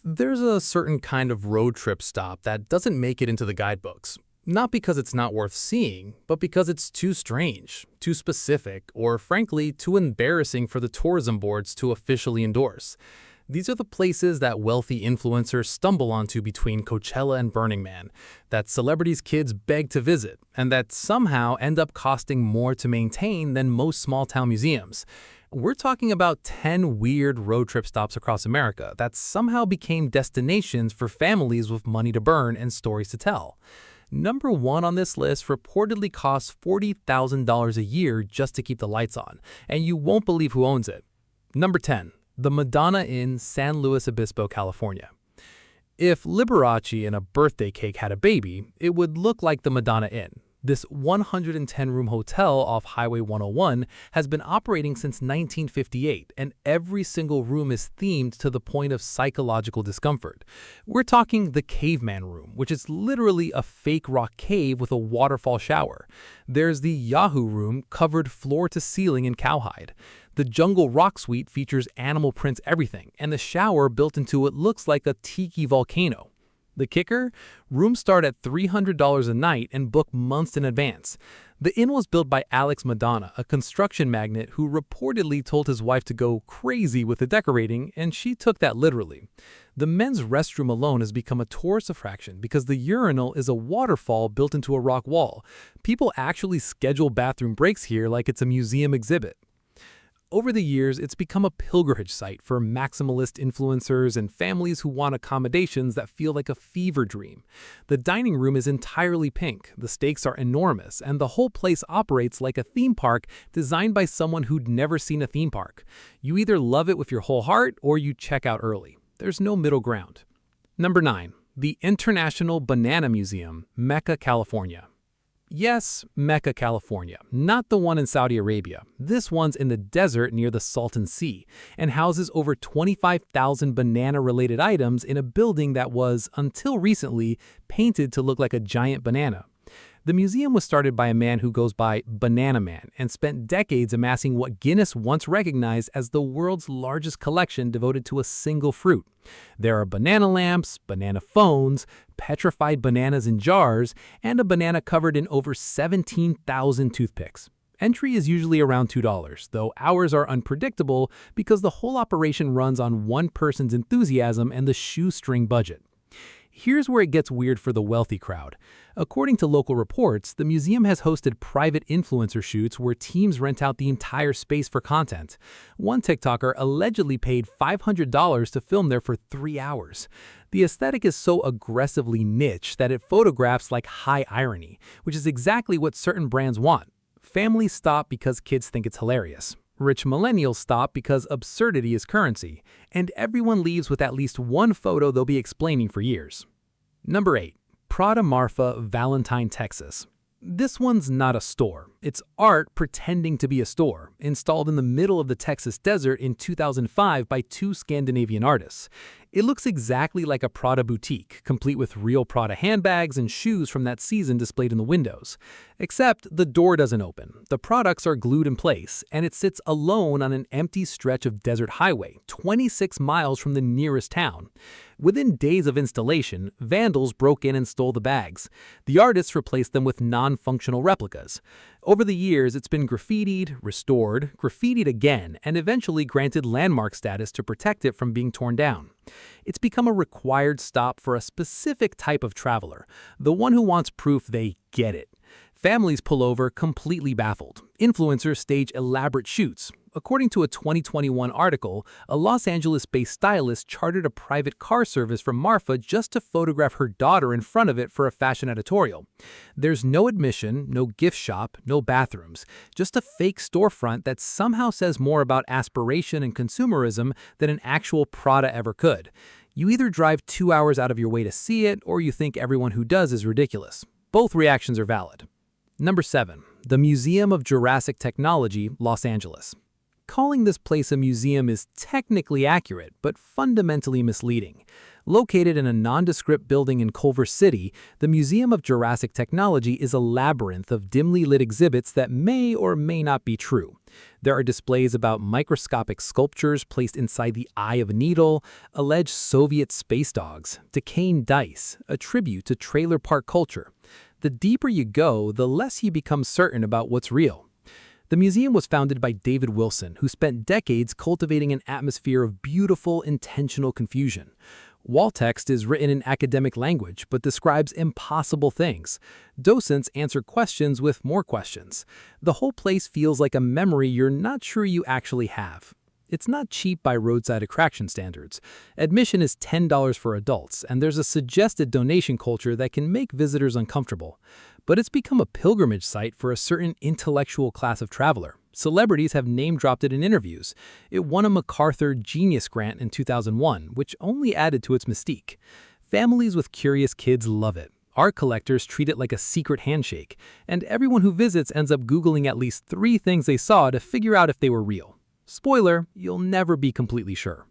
There's a certain kind of road trip stop that doesn't make it into the guidebooks. Not because it's not worth seeing, but because it's too strange, too specific, or frankly, too embarrassing for the tourism boards to officially endorse. These are the places that wealthy influencers stumble onto between Coachella and Burning Man, that celebrities' kids beg to visit, and that somehow end up costing more to maintain than most small-town museums. We're talking about 10 weird road trip stops across America that somehow became destinations for families with money to burn and stories to tell. Number one on this list reportedly costs $40,000 a year just to keep the lights on, and you won't believe who owns it. Number 10. The Madonna Inn, San Luis Obispo, California. If Liberace and a birthday cake had a baby, it would look like the Madonna Inn. This 110-room hotel off Highway 101 has been operating since 1958, and every single room is themed to the point of psychological discomfort. We're talking the Caveman Room, which is literally a fake rock cave with a waterfall shower. There's the Yahoo Room, covered floor to ceiling in cowhide. The Jungle Rock Suite features animal prints everything, and the shower built into it looks like a tiki volcano. The kicker? Rooms start at $300 a night and book months in advance. The inn was built by Alex Madonna, a construction magnate who reportedly told his wife to go crazy with the decorating, and she took that literally. The men's restroom alone has become a tourist attraction because the urinal is a waterfall built into a rock wall. People actually schedule bathroom breaks here like it's a museum exhibit. Over the years, it's become a pilgrimage site for maximalist influencers and families who want accommodations that feel like a fever dream. The dining room is entirely pink, the stakes are enormous, and the whole place operates like a theme park designed by someone who'd never seen a theme park. You either love it with your whole heart or you check out early. There's no middle ground. Number 9. The International Banana Museum, Mecca, California. Yes, Mecca, California, not the one in Saudi Arabia. This one's in the desert near the Salton Sea and houses over 25,000 banana-related items in a building that was, until recently, painted to look like a giant banana. The museum was started by a man who goes by Banana Man and spent decades amassing what Guinness once recognized as the world's largest collection devoted to a single fruit. There are banana lamps, banana phones, petrified bananas in jars, and a banana covered in over 17,000 toothpicks. Entry is usually around $2, though hours are unpredictable because the whole operation runs on one person's enthusiasm and the shoestring budget. Here's where it gets weird for the wealthy crowd. According to local reports, the museum has hosted private influencer shoots where teams rent out the entire space for content. One TikToker allegedly paid $500 to film there for 3 hours. The aesthetic is so aggressively niche that it photographs like high irony, which is exactly what certain brands want. Families stop because kids think it's hilarious. Rich millennials stop because absurdity is currency, and everyone leaves with at least one photo they'll be explaining for years. Number 8. Prada Marfa, Valentine, Texas. This one's not a store. It's art pretending to be a store, installed in the middle of the Texas desert in 2005 by 2 Scandinavian artists. It looks exactly like a Prada boutique, complete with real Prada handbags and shoes from that season displayed in the windows. Except the door doesn't open. The products are glued in place, and it sits alone on an empty stretch of desert highway, 26 miles from the nearest town. Within days of installation, vandals broke in and stole the bags. The artists replaced them with non-functional replicas. Over the years, it's been graffitied, restored, graffitied again, and eventually granted landmark status to protect it from being torn down. It's become a required stop for a specific type of traveler, the one who wants proof they get it. Families pull over completely baffled. Influencers stage elaborate shoots. According to a 2021 article, a Los Angeles-based stylist chartered a private car service from Marfa just to photograph her daughter in front of it for a fashion editorial. There's no admission, no gift shop, no bathrooms, just a fake storefront that somehow says more about aspiration and consumerism than an actual Prada ever could. You either drive 2 hours out of your way to see it, or you think everyone who does is ridiculous. Both reactions are valid. Number 7. The Museum of Jurassic Technology, Los Angeles. Calling this place a museum is technically accurate, but fundamentally misleading. Located in a nondescript building in Culver City, the Museum of Jurassic Technology is a labyrinth of dimly lit exhibits that may or may not be true. There are displays about microscopic sculptures placed inside the eye of a needle, alleged Soviet space dogs, decaying dice, a tribute to trailer park culture. The deeper you go, the less you become certain about what's real. The museum was founded by David Wilson, who spent decades cultivating an atmosphere of beautiful, intentional confusion. Wall text is written in academic language but describes impossible things. Docents answer questions with more questions. The whole place feels like a memory you're not sure you actually have. It's not cheap by roadside attraction standards. Admission is $10 for adults, and there's a suggested donation culture that can make visitors uncomfortable. But it's become a pilgrimage site for a certain intellectual class of traveler. Celebrities have name-dropped it in interviews. It won a MacArthur Genius Grant in 2001, which only added to its mystique. Families with curious kids love it. Art collectors treat it like a secret handshake, and everyone who visits ends up Googling at least 3 things they saw to figure out if they were real. Spoiler, you'll never be completely sure.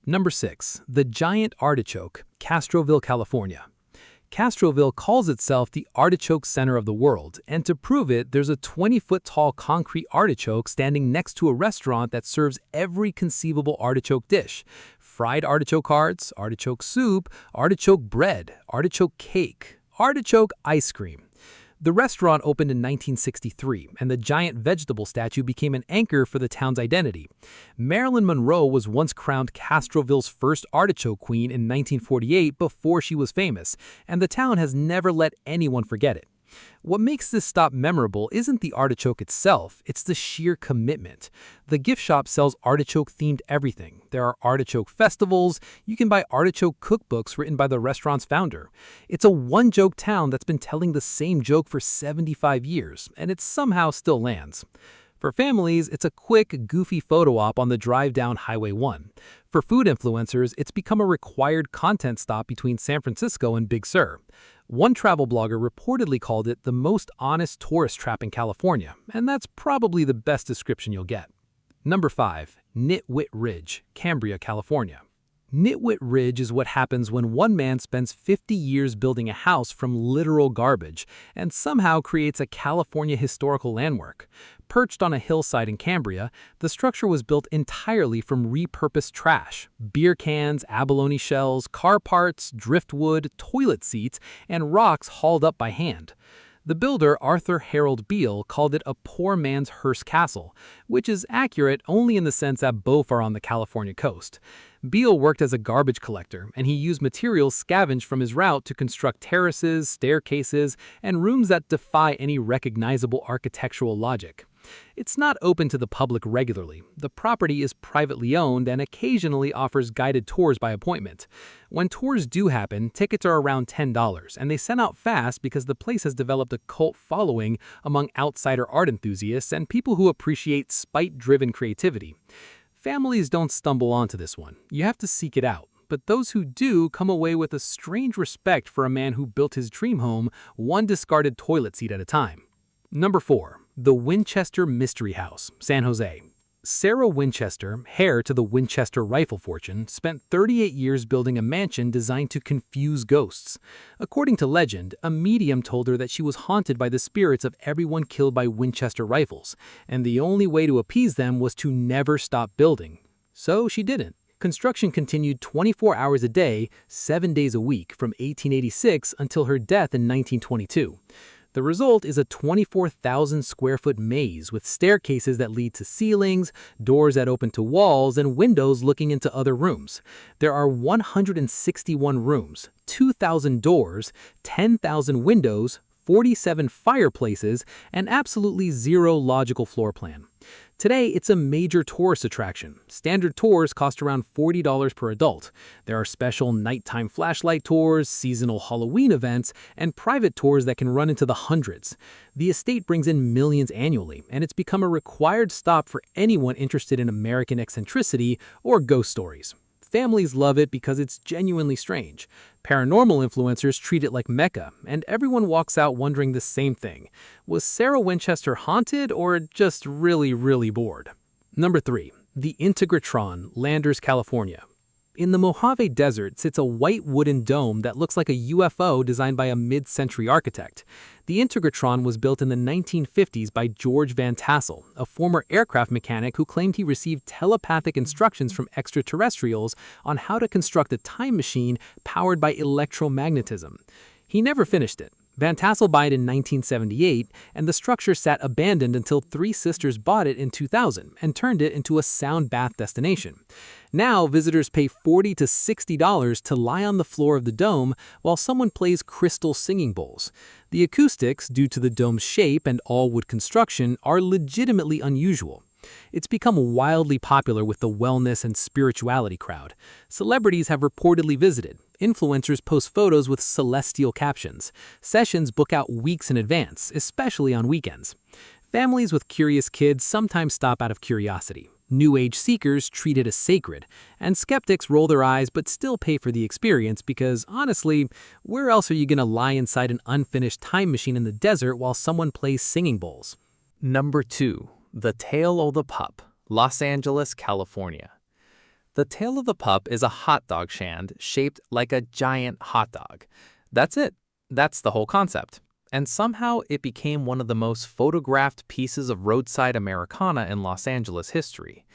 Number 6. The Giant Artichoke, Castroville, California. Castroville calls itself the artichoke center of the world, and to prove it, there's a 20-foot-tall concrete artichoke standing next to a restaurant that serves every conceivable artichoke dish. Fried artichoke hearts, artichoke soup, artichoke bread, artichoke cake, artichoke ice cream. The restaurant opened in 1963, and the giant vegetable statue became an anchor for the town's identity. Marilyn Monroe was once crowned Castroville's first artichoke queen in 1948 before she was famous, and the town has never let anyone forget it. What makes this stop memorable isn't the artichoke itself, it's the sheer commitment. The gift shop sells artichoke-themed everything. There are artichoke festivals, you can buy artichoke cookbooks written by the restaurant's founder. It's a one-joke town that's been telling the same joke for 75 years, and it somehow still lands. For families, it's a quick, goofy photo op on the drive down Highway 1. For food influencers, it's become a required content stop between San Francisco and Big Sur. One travel blogger reportedly called it the most honest tourist trap in California, and that's probably the best description you'll get. Number 5. Nitwit Ridge, Cambria, California. Nitwit Ridge is what happens when one man spends 50 years building a house from literal garbage and somehow creates a California historical landmark. Perched on a hillside in Cambria, the structure was built entirely from repurposed trash: beer cans, abalone shells, car parts, driftwood, toilet seats, and rocks hauled up by hand. The builder, Arthur Harold Beale, called it a poor man's Hearst Castle, which is accurate only in the sense that both are on the California coast. Beale worked as a garbage collector, and he used materials scavenged from his route to construct terraces, staircases, and rooms that defy any recognizable architectural logic. It's not open to the public regularly. The property is privately owned and occasionally offers guided tours by appointment. When tours do happen, tickets are around $10, and they sell out fast because the place has developed a cult following among outsider art enthusiasts and people who appreciate spite-driven creativity. Families don't stumble onto this one. You have to seek it out. But those who do come away with a strange respect for a man who built his dream home one discarded toilet seat at a time. Number 4. The Winchester Mystery House, San Jose. Sarah Winchester, heir to the Winchester rifle fortune, spent 38 years building a mansion designed to confuse ghosts. According to legend, a medium told her that she was haunted by the spirits of everyone killed by Winchester rifles, and the only way to appease them was to never stop building. So she didn't. Construction continued 24 hours a day, 7 days a week, from 1886 until her death in 1922. The result is a 24,000-square-foot maze with staircases that lead to ceilings, doors that open to walls, and windows looking into other rooms. There are 161 rooms, 2,000 doors, 10,000 windows, 47 fireplaces, and absolutely zero logical floor plan. Today, it's a major tourist attraction. Standard tours cost around $40 per adult. There are special nighttime flashlight tours, seasonal Halloween events, and private tours that can run into the hundreds. The estate brings in millions annually, and it's become a required stop for anyone interested in American eccentricity or ghost stories. Families love it because it's genuinely strange. Paranormal influencers treat it like Mecca, and everyone walks out wondering the same thing. Was Sarah Winchester haunted or just really bored? Number 3. The Integratron, Landers, California. In the Mojave Desert sits a white wooden dome that looks like a UFO designed by a mid-century architect. The Integratron was built in the 1950s by George Van Tassel, a former aircraft mechanic who claimed he received telepathic instructions from extraterrestrials on how to construct a time machine powered by electromagnetism. He never finished it. Van Tassel died in 1978, and the structure sat abandoned until three sisters bought it in 2000 and turned it into a sound bath destination. Now, visitors pay $40 to $60 to lie on the floor of the dome while someone plays crystal singing bowls. The acoustics, due to the dome's shape and all-wood construction, are legitimately unusual. It's become wildly popular with the wellness and spirituality crowd. Celebrities have reportedly visited. Influencers post photos with celestial captions. Sessions book out weeks in advance, especially on weekends. Families with curious kids sometimes stop out of curiosity. New Age seekers treat it as sacred, and skeptics roll their eyes but still pay for the experience because, honestly, where else are you going to lie inside an unfinished time machine in the desert while someone plays singing bowls? Number 2. The Tail o' the Pup, Los Angeles, California. The Tail of the Pup is a hot dog stand shaped like a giant hot dog. That's it. That's the whole concept. And somehow it became one of the most photographed pieces of roadside Americana in Los Angeles history.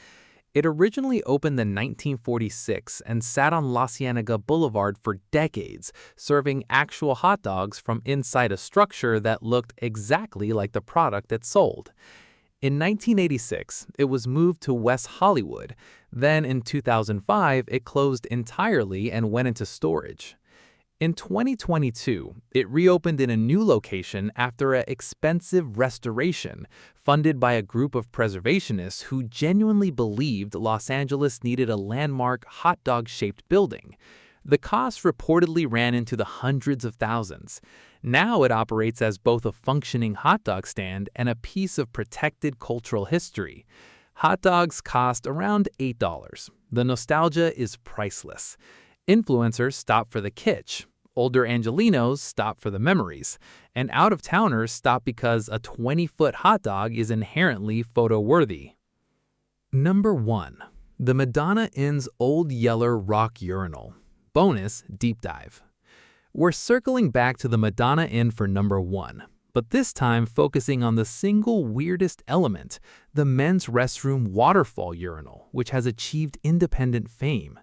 It originally opened in 1946 and sat on La Cienega Boulevard for decades, serving actual hot dogs from inside a structure that looked exactly like the product it sold. In 1986, it was moved to West Hollywood. Then in 2005, it closed entirely and went into storage. In 2022, it reopened in a new location after an expensive restoration funded by a group of preservationists who genuinely believed Los Angeles needed a landmark hot dog-shaped building. The cost reportedly ran into the hundreds of thousands. Now it operates as both a functioning hot dog stand and a piece of protected cultural history. Hot dogs cost around $8. The nostalgia is priceless. Influencers stop for the kitsch. Older Angelinos stop for the memories. And out-of-towners stop because a 20-foot hot dog is inherently photo-worthy. Number 1. The Madonna Inn's Old Yeller Rock Urinal. Bonus Deep Dive. We're circling back to the Madonna Inn for number 1, but this time focusing on the single weirdest element, the men's restroom waterfall urinal, which has achieved independent fame.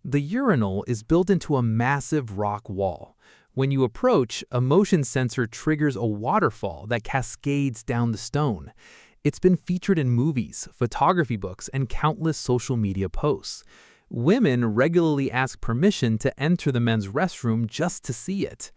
The urinal is built into a massive rock wall. When you approach, a motion sensor triggers a waterfall that cascades down the stone. It's been featured in movies, photography books, and countless social media posts. Women regularly ask permission to enter the men's restroom just to see it.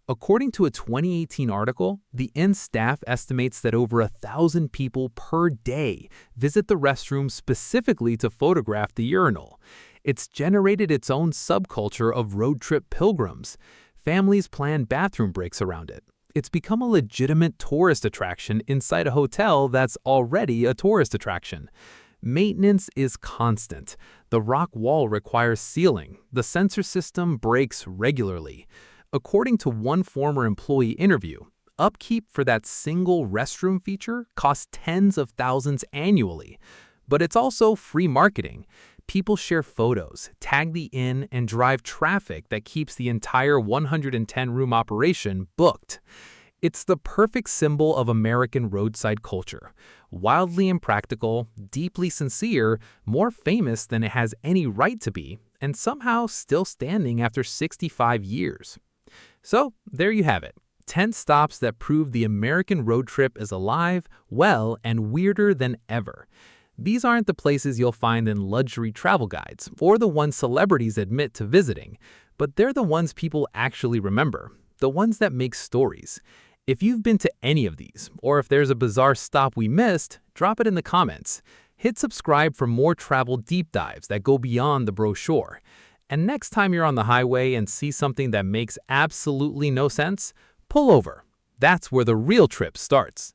According to a 2018 article, the inn staff estimates that over 1,000 people per day visit the restroom specifically to photograph the urinal. It's generated its own subculture of road trip pilgrims. Families plan bathroom breaks around it. It's become a legitimate tourist attraction inside a hotel that's already a tourist attraction. Maintenance is constant. The rock wall requires sealing. The sensor system breaks regularly. According to one former employee interview, upkeep for that single restroom feature costs tens of thousands annually. But it's also free marketing. People share photos, tag the inn, and drive traffic that keeps the entire 110-room operation booked. It's the perfect symbol of American roadside culture. Wildly impractical, deeply sincere, more famous than it has any right to be, and somehow still standing after 65 years. So, there you have it. 10 stops that prove the American road trip is alive, well, and weirder than ever. These aren't the places you'll find in luxury travel guides, or the ones celebrities admit to visiting, but they're the ones people actually remember, the ones that make stories. If you've been to any of these, or if there's a bizarre stop we missed, drop it in the comments. Hit subscribe for more travel deep dives that go beyond the brochure. And next time you're on the highway and see something that makes absolutely no sense, pull over. That's where the real trip starts.